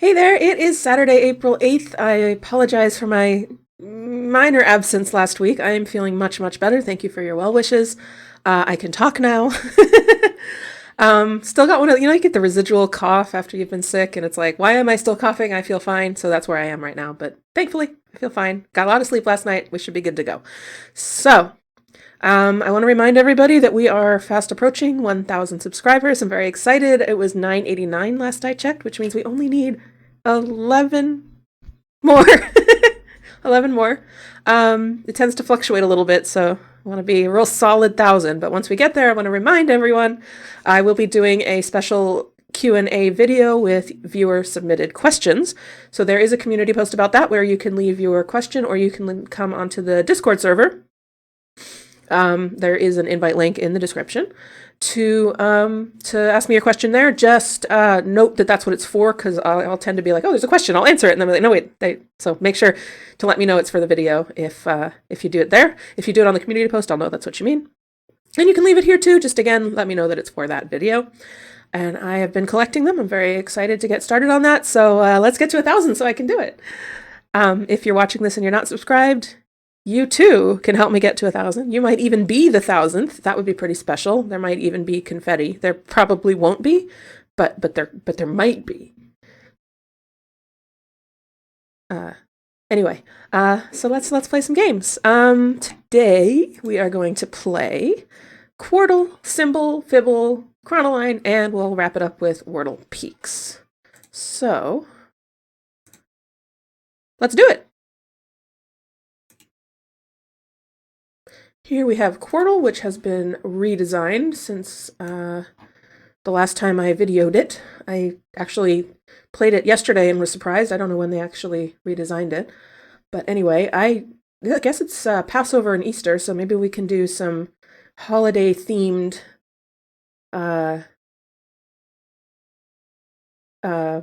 Hey there, it is Saturday, April 8th. I apologize for my minor absence last week. I am feeling much, much better. Thank you for your well wishes. I can talk now. Still got one of, you get the residual cough after you've been sick, and it's like, why am I still coughing? I feel fine. So that's where I am right now. But thankfully, I feel fine. Got a lot of sleep last night. We should be good to go. So, I want to remind everybody that we are fast approaching 1,000 subscribers. I'm very excited. It was 989 last I checked, which means we only need 11 more. 11 more. It tends to fluctuate a little bit, so I want to be a real solid 1,000. But once we get there, I want to remind everyone I will be doing a special Q&A video with viewer submitted questions. So there is a community post about that where you can leave your question or you can come onto the Discord server. There is an invite link in the description to ask me your question there. Just note that that's what it's for, because I'll tend to be like, oh, there's a question, I'll answer it, and then I'm like, no, wait. So make sure to let me know it's for the video if you do it there. If you do it on the community post, I'll know that's what you mean. And you can leave it here too. Just again, let me know that it's for that video. And I have been collecting them. I'm very excited to get started on that. So let's get to 1,000 so I can do it. If you're watching this and you're not subscribed, you too can help me get to 1,000. You might even be the 1,000th. That would be pretty special. There might even be confetti. There probably won't be, but there might be. Anyway, so let's play some games. Today we are going to play Quordle, Symble, Fibble, Chronoline, and we'll wrap it up with Wordle Peaks. So let's do it. Here we have Quordle, which has been redesigned since the last time I videoed it. I actually played it yesterday and was surprised. I don't know when they actually redesigned it. But anyway, I guess it's Passover and Easter, so maybe we can do some holiday-themed words. I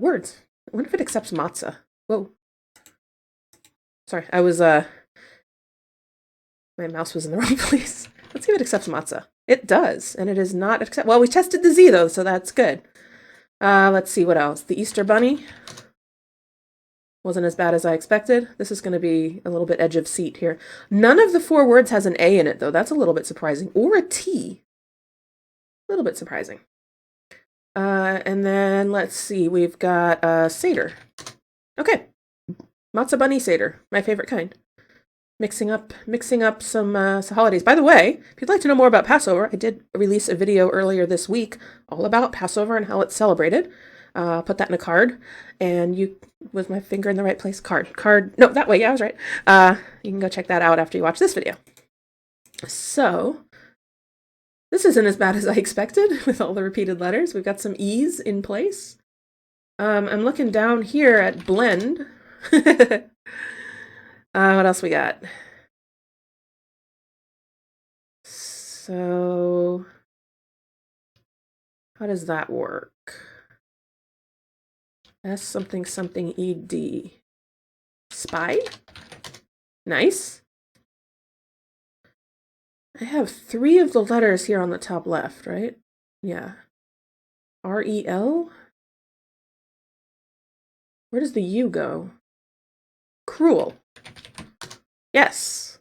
wonder if it accepts matzah. Whoa. Sorry, my mouse was in the wrong place. Let's see if it accepts matzah. It does, and it is not accept. Well, we tested the Z though, so that's good. Let's see what else. The Easter Bunny wasn't as bad as I expected. This is going to be a little bit edge of seat here. None of the 4 words has an A in it though. That's a little bit surprising, or a T. A little bit surprising. And then let's see. We've got Seder. Okay, matzah bunny Seder, my favorite kind. Mixing up some holidays. By the way, if you'd like to know more about Passover, I did release a video earlier this week all about Passover and how it's celebrated. Put that in a card, and was my finger in the right place? Card. No, that way. Yeah, I was right. You can go check that out after you watch this video. So this isn't as bad as I expected with all the repeated letters. We've got some E's in place. I'm looking down here at blend. What else we got? So, how does that work? S something something ED. Spy? Nice. I have 3 of the letters here on the top left, right? Yeah. REL? Where does the U go? Cruel. Yes.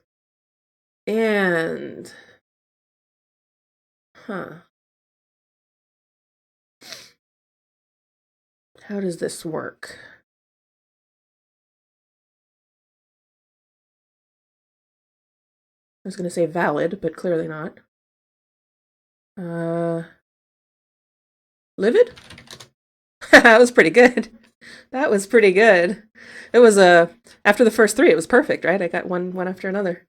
And how does this work? I was going to say valid, but clearly not. Livid? That was pretty good. That was pretty good. It was after the first 3, it was perfect, right? I got one after another.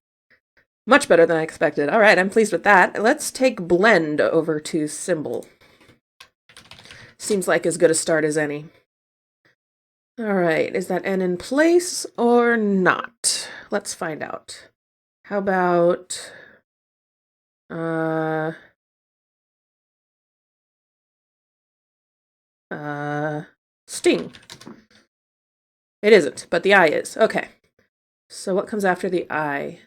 Much better than I expected. All right, I'm pleased with that. Let's take blend over to Symble. Seems like as good a start as any. All right, is that N in place or not? Let's find out. How about sting? It isn't, but the I is. Okay. So what comes after the I?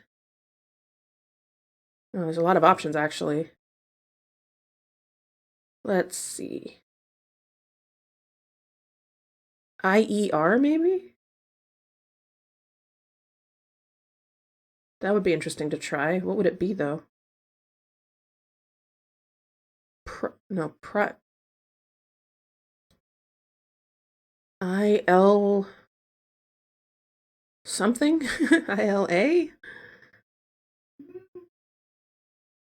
Oh, there's a lot of options, actually. Let's see. IER, maybe? That would be interesting to try. What would it be, though? No, IL something? ILA?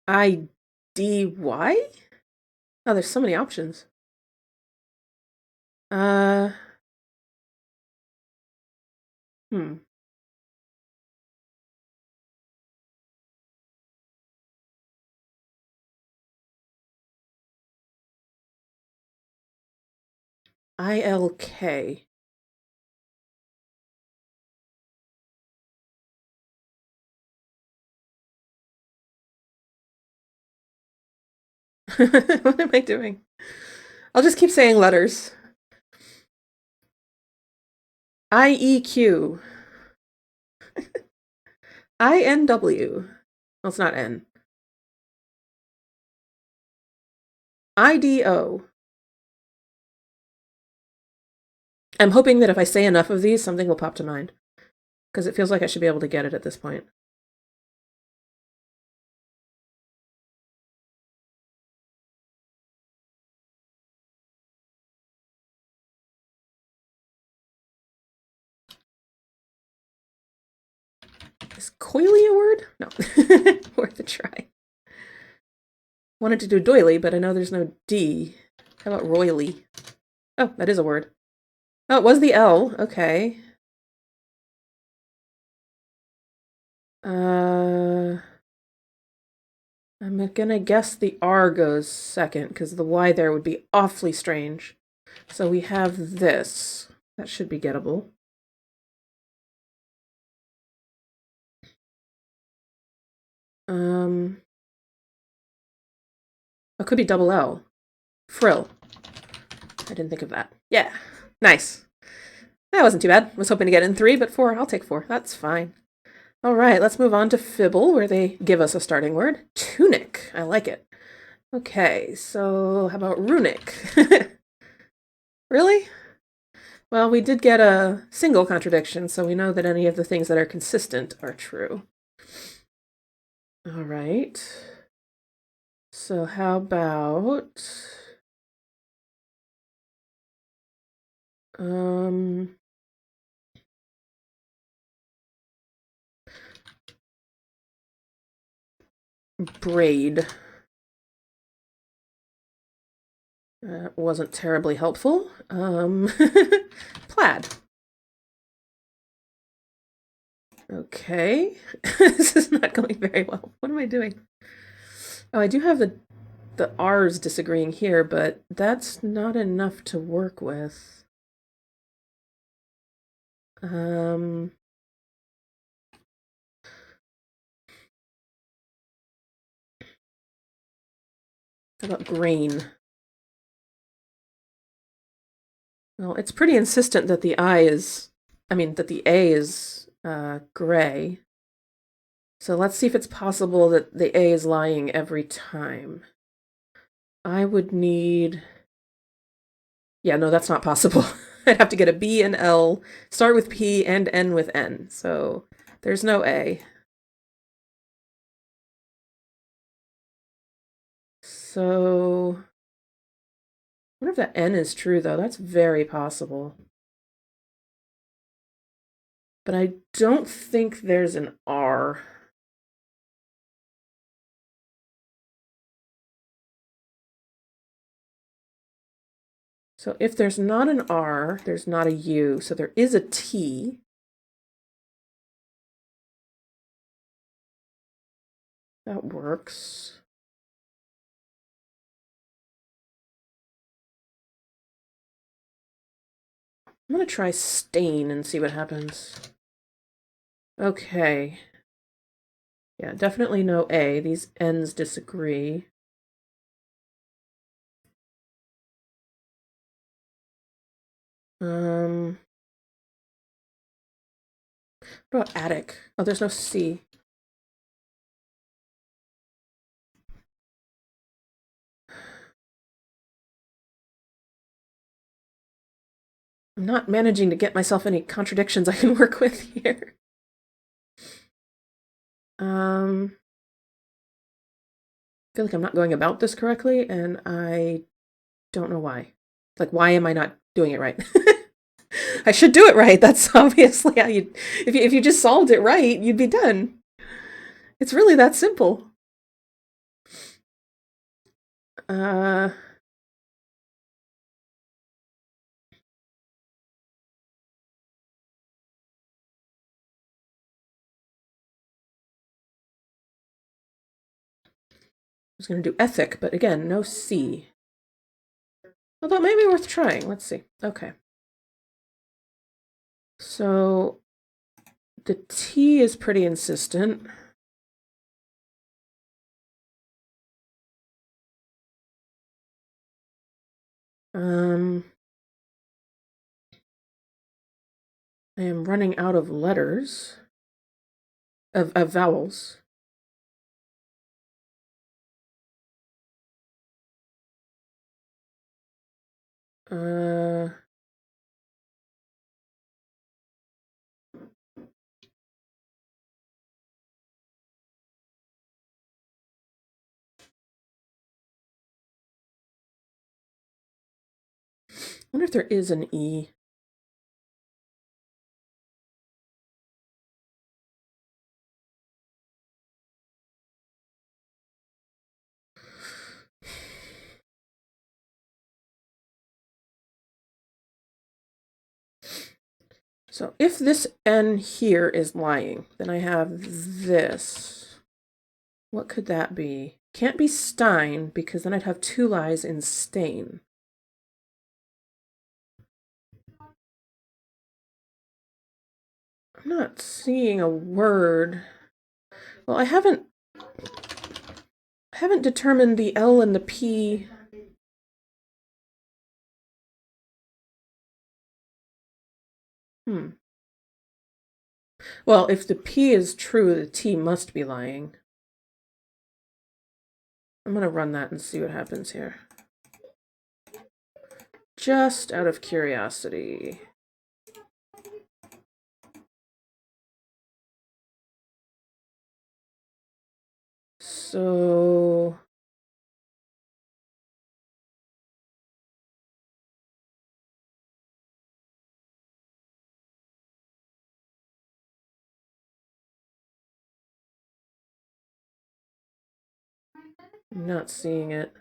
IDY? Oh, there's so many options. Uh, hmm. ILK. What am I doing? I'll just keep saying letters. IEQ. INW. Well, it's not N. IDO. I'm hoping that if I say enough of these, something will pop to mind. Because it feels like I should be able to get it at this point. Is coily a word? No. Worth a try. Wanted to do doily, but I know there's no D. How about roily? Oh, that is a word. Oh, it was the L. Okay. I'm gonna guess the R goes second, because the Y there would be awfully strange. So we have this. That should be gettable. It could be double L. Frill. I didn't think of that. Yeah. Nice. That wasn't too bad. I was hoping to get in 3, but 4. I'll take 4. That's fine. All right, let's move on to Fibble, where they give us a starting word. Tunic. I like it. Okay, so how about runic? Really? Well, we did get a single contradiction, so we know that any of the things that are consistent are true. All right. So how about braid. Wasn't terribly helpful. Plaid. Okay. This is not going very well. What am I doing? Oh, I do have the R's disagreeing here, but that's not enough to work with. How about grain? Well, it's pretty insistent that the that the A is gray. So let's see if it's possible that the A is lying every time. I would need... Yeah, no, that's not possible. I'd have to get a B and L, start with P, and end with N. So there's no A. So I wonder if that N is true, though. That's very possible. But I don't think there's an R. So if there's not an R, there's not a U. So there is a T. That works. I'm going to try stain and see what happens. Okay. Yeah, definitely no A. These N's disagree. What about attic? Oh, there's no C. I'm not managing to get myself any contradictions I can work with here. I feel like I'm not going about this correctly, and I don't know why. Like, why am I not doing it right? I should do it right. That's obviously how you. If you just solved it right, you'd be done. It's really that simple. Uh, I was going to do ethic, but again, no C. Although it may be worth trying. Let's see. Okay. So the T is pretty insistent. I am running out of letters, of vowels. I wonder if there is an E. So if this N here is lying, then I have this. What could that be? Can't be Stein, because then I'd have two lies in stain. I'm not seeing a word. Well, I haven't determined the L and the P. Well, if the P is true, the T must be lying. I'm going to run that and see what happens here. Just out of curiosity. So I'm not seeing it.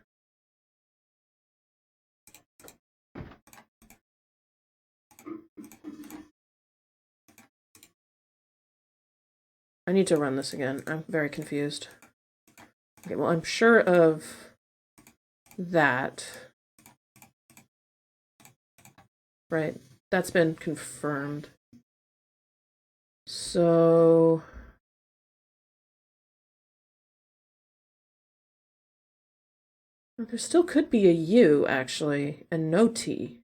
I need to run this again. I'm very confused. Okay, well, I'm sure of that. Right, that's been confirmed. So there still could be a U, actually, and no T.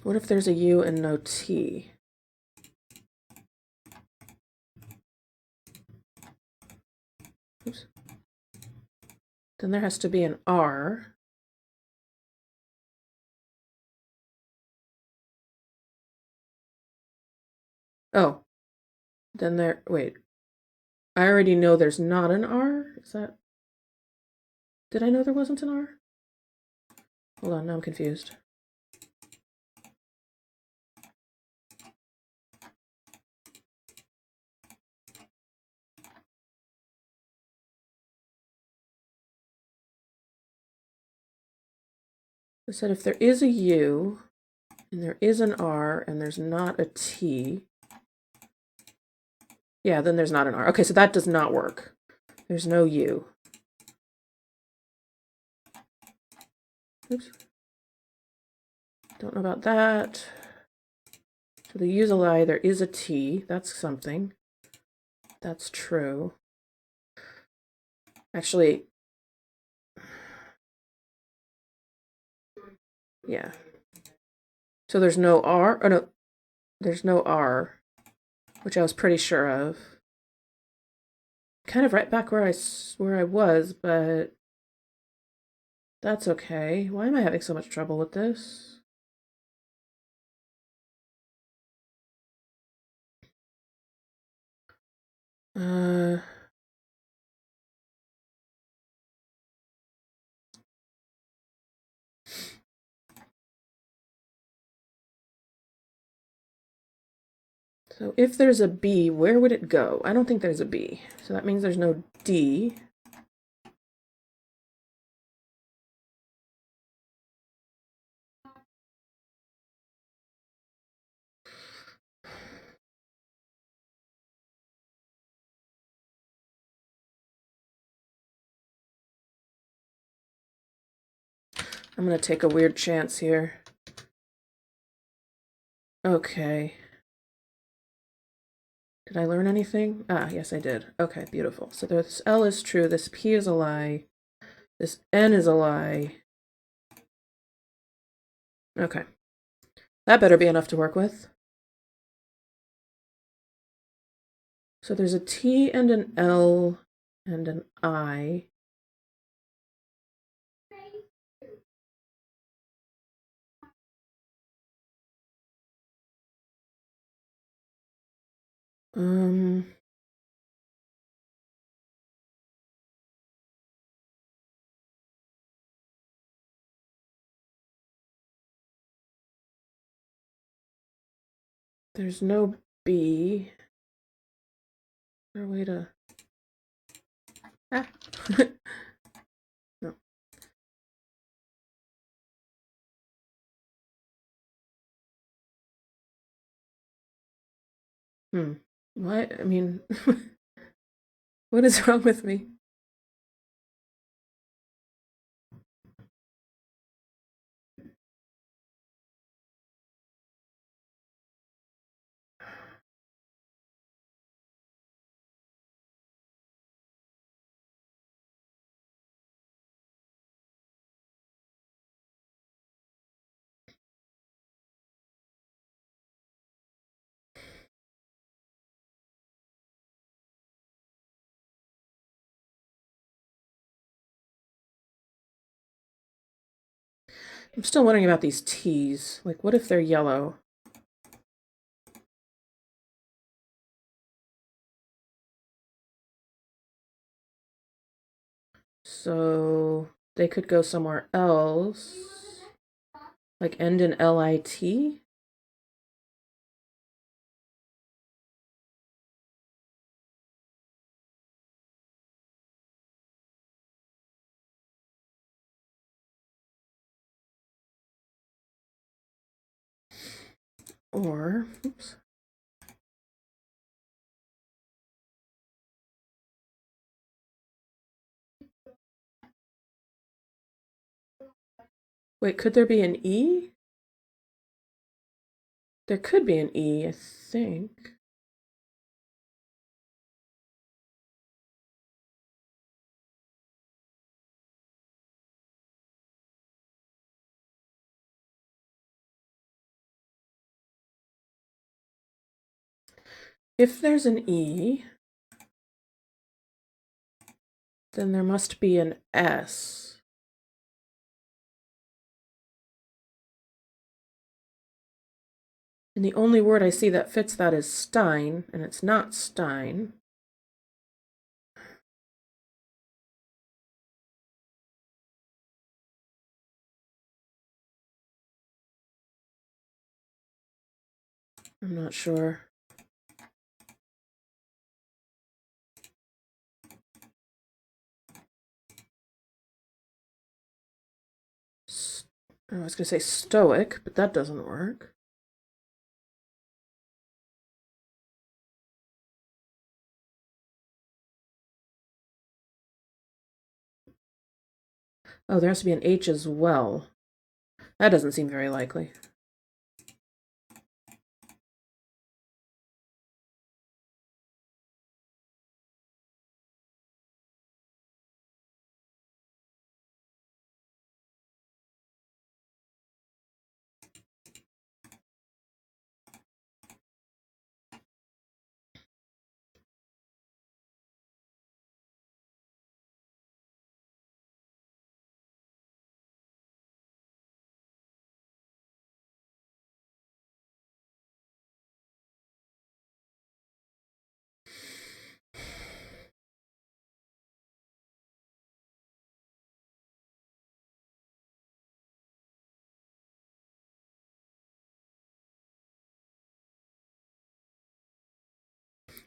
What if there's a U and no T? Oops. Then there has to be an R. Oh, then there, wait. I already know there's not an R? Is that, did I know there wasn't an R? Hold on, now I'm confused. I said if there is a U, and there is an R, and there's not a T, yeah, then there's not an R. Okay, so that does not work. There's no U. Oops. Don't know about that. So the U's a lie, there is a T. That's something. That's true. Actually, yeah. So there's no R. Oh, no. There's no R, which I was pretty sure of. kind of right back where I was, but that's okay. Why am I having so much trouble with this? Uh, so if there's a B, where would it go? I don't think there's a B. So that means there's no D. I'm gonna take a weird chance here. Okay. Did I learn anything? Ah, yes, I did. Okay, beautiful. So this L is true, this P is a lie, this N is a lie. Okay. That better be enough to work with. So there's a T and an L and an I. Um, there's no B. Is there a way to... Ah! No. What? I mean, what is wrong with me? I'm still wondering about these T's. Like, what if they're yellow? So they could go somewhere else. Like end in L-I-T? Or, oops. Wait, could there be an E? There could be an E, I think. If there's an E, then there must be an S. And the only word I see that fits that is Stein, and it's not Stein. I'm not sure. I was going to say stoic, but that doesn't work. Oh, there has to be an H as well. That doesn't seem very likely.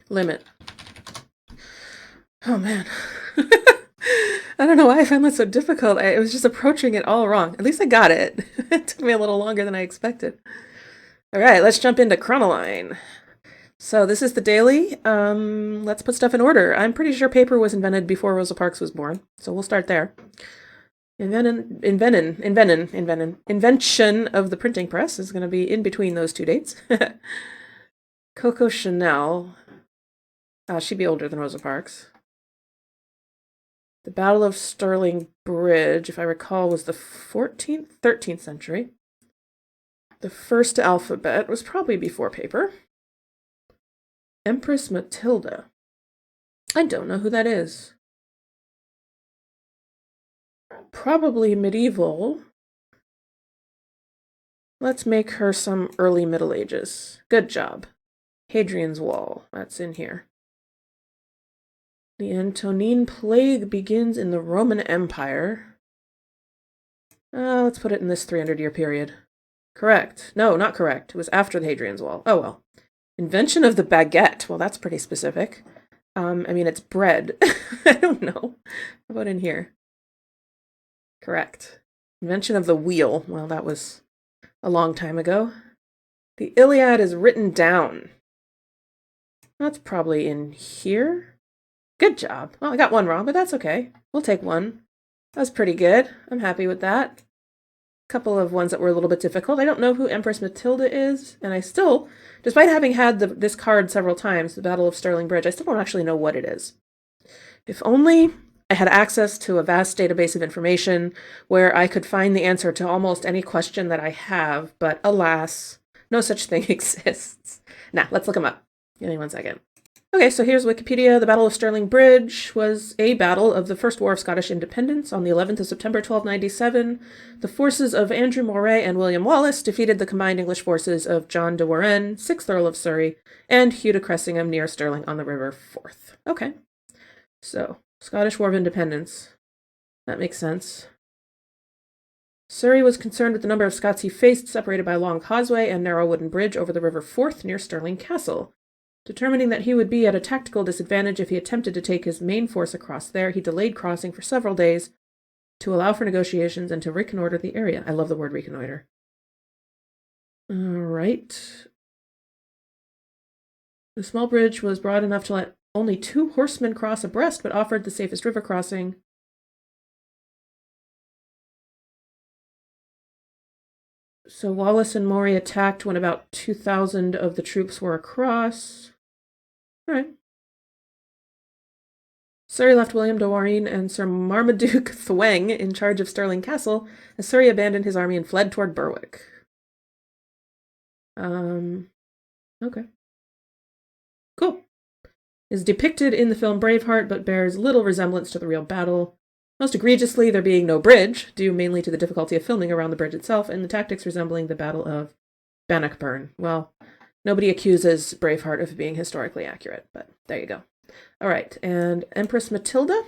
Limit. Oh man. I don't know why I found that so difficult. I was just approaching it all wrong. At least I got it. It took me a little longer than I expected. All right, let's jump into Chronoline. So this is the daily. Let's put stuff in order. I'm pretty sure paper was invented before Rosa Parks was born, so we'll start there. Invention of the printing press is going to be in between those two dates. Coco Chanel. She'd be older than Rosa Parks. The Battle of Stirling Bridge, if I recall, was the 13th century. The first alphabet was probably before paper. Empress Matilda. I don't know who that is. Probably medieval. Let's make her some early Middle Ages. Good job. Hadrian's Wall. That's in here. The Antonine Plague begins in the Roman Empire. Let's put it in this 300-year period. Correct. No, not correct. It was after the Hadrian's Wall. Oh, well. Invention of the baguette. Well, that's pretty specific. I mean, it's bread. I don't know. How about in here? Correct. Invention of the wheel. Well, that was a long time ago. The Iliad is written down. That's probably in here. Good job. Well, I got one wrong, but that's okay. We'll take one. That was pretty good. I'm happy with that. A couple of ones that were a little bit difficult. I don't know who Empress Matilda is, and I still, despite having had this card several times, the Battle of Stirling Bridge, I still don't actually know what it is. If only I had access to a vast database of information where I could find the answer to almost any question that I have, but alas, no such thing exists. Now, let's look them up. Give me 1 second. Okay, so here's Wikipedia. The Battle of Stirling Bridge was a battle of the First War of Scottish Independence on the 11th of September, 1297. The forces of Andrew Moray and William Wallace defeated the combined English forces of John de Warenne, 6th Earl of Surrey, and Hugh de Cressingham near Stirling on the River Forth. Okay, so Scottish War of Independence. That makes sense. Surrey was concerned with the number of Scots he faced, separated by a long causeway and narrow wooden bridge over the River Forth near Stirling Castle. Determining that he would be at a tactical disadvantage if he attempted to take his main force across there, he delayed crossing for several days to allow for negotiations and to reconnoiter the area. I love the word reconnoiter. All right. The small bridge was broad enough to let only 2 horsemen cross abreast, but offered the safest river crossing. So Wallace and Moray attacked when about 2,000 of the troops were across. All right. Surrey left William de Warenne and Sir Marmaduke Thweng in charge of Stirling Castle, as Surrey abandoned his army and fled toward Berwick. Okay. Cool. Is depicted in the film Braveheart, but bears little resemblance to the real battle. Most egregiously, there being no bridge, due mainly to the difficulty of filming around the bridge itself, and the tactics resembling the Battle of Bannockburn. Well, nobody accuses Braveheart of being historically accurate, but there you go. All right, and Empress Matilda?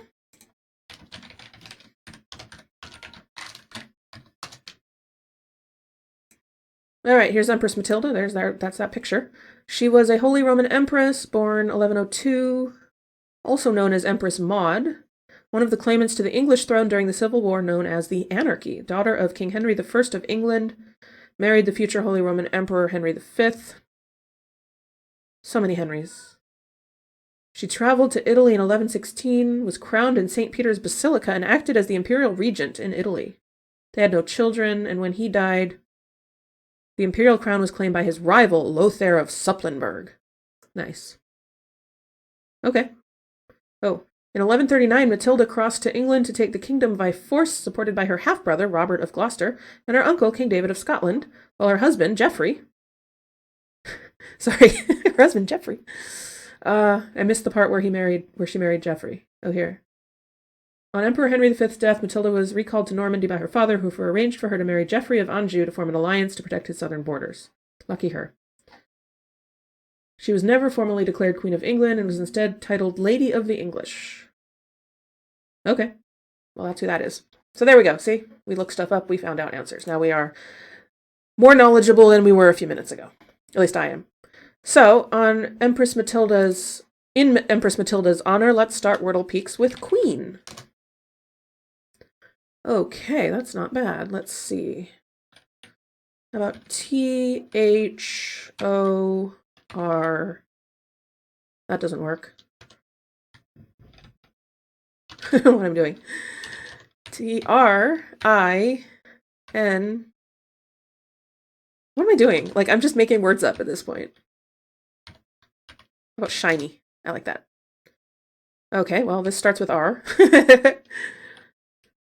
All right, here's Empress Matilda. That's that picture. She was a Holy Roman Empress, born 1102, also known as Empress Maud, one of the claimants to the English throne during the Civil War, known as the Anarchy, daughter of King Henry I of England, married the future Holy Roman Emperor Henry V. So many Henrys. She traveled to Italy in 1116, was crowned in St. Peter's Basilica, and acted as the imperial regent in Italy. They had no children, and when he died, the imperial crown was claimed by his rival, Lothair of Supplenburg. Nice. Okay. Oh, in 1139, Matilda crossed to England to take the kingdom by force, supported by her half-brother, Robert of Gloucester, and her uncle, King David of Scotland, while her husband, Geoffrey... Sorry, her husband, Geoffrey. I missed the part where she married Geoffrey. Oh, here. On Emperor Henry V's death, Matilda was recalled to Normandy by her father, who arranged for her to marry Geoffrey of Anjou to form an alliance to protect his southern borders. Lucky her. She was never formally declared Queen of England and was instead titled Lady of the English. Okay. Well, that's who that is. So there we go. See? We looked stuff up. We found out answers. Now we are more knowledgeable than we were a few minutes ago. At least I am. So, on Empress Matilda's in Empress Matilda's honor, let's start Wordle Peaks with Queen. Okay, that's not bad. Let's see. How about T-H-O-R? That doesn't work. What I'm doing. T-R-I-N. What am I doing? Like, I'm just making words up at this point. How about shiny? I like that. Okay, well, this starts with R.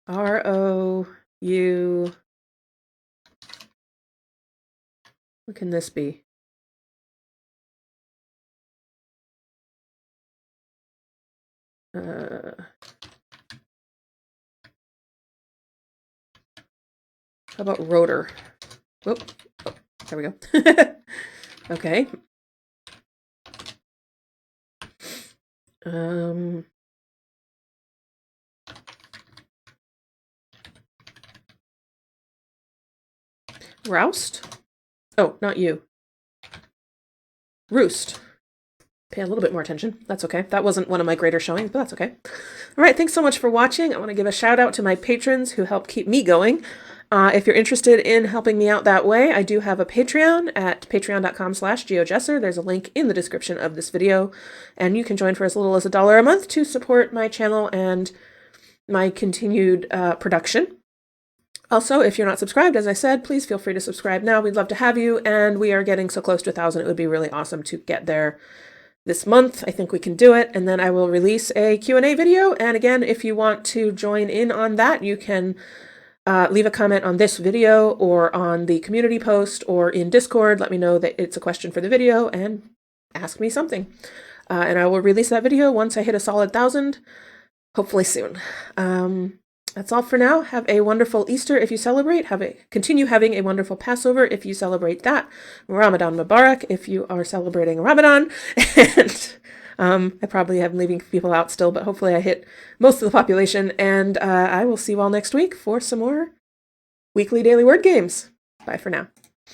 R-O-U... What can this be? How about rotor? Whoop. Oh, there we go. Okay. Roust? Oh, not you. Roost. Pay a little bit more attention. That's okay. That wasn't one of my greater showings, but that's okay. All right, thanks so much for watching. I want to give a shout out to my patrons who help keep me going. If you're interested in helping me out that way, I do have a Patreon at patreon.com/GeoJesser. There's a link in the description of this video, and you can join for as little as $1 a month to support my channel and my continued production. Also, if you're not subscribed, as I said, please feel free to subscribe now. We'd love to have you, and we are getting so close to 1,000. It would be really awesome to get there this month. I think we can do it, and then I will release a Q&A video. And again, if you want to join in on that, you can leave a comment on this video or on the community post or in Discord. Let me know that it's a question for the video and ask me something. And I will release that video once I hit a solid 1,000, hopefully soon. That's all for now. Have a wonderful Easter if you celebrate. Continue having a wonderful Passover if you celebrate that. Ramadan Mubarak if you are celebrating Ramadan. And I probably am leaving people out still, but hopefully I hit most of the population. And I will see you all next week for some more weekly daily word games. Bye for now.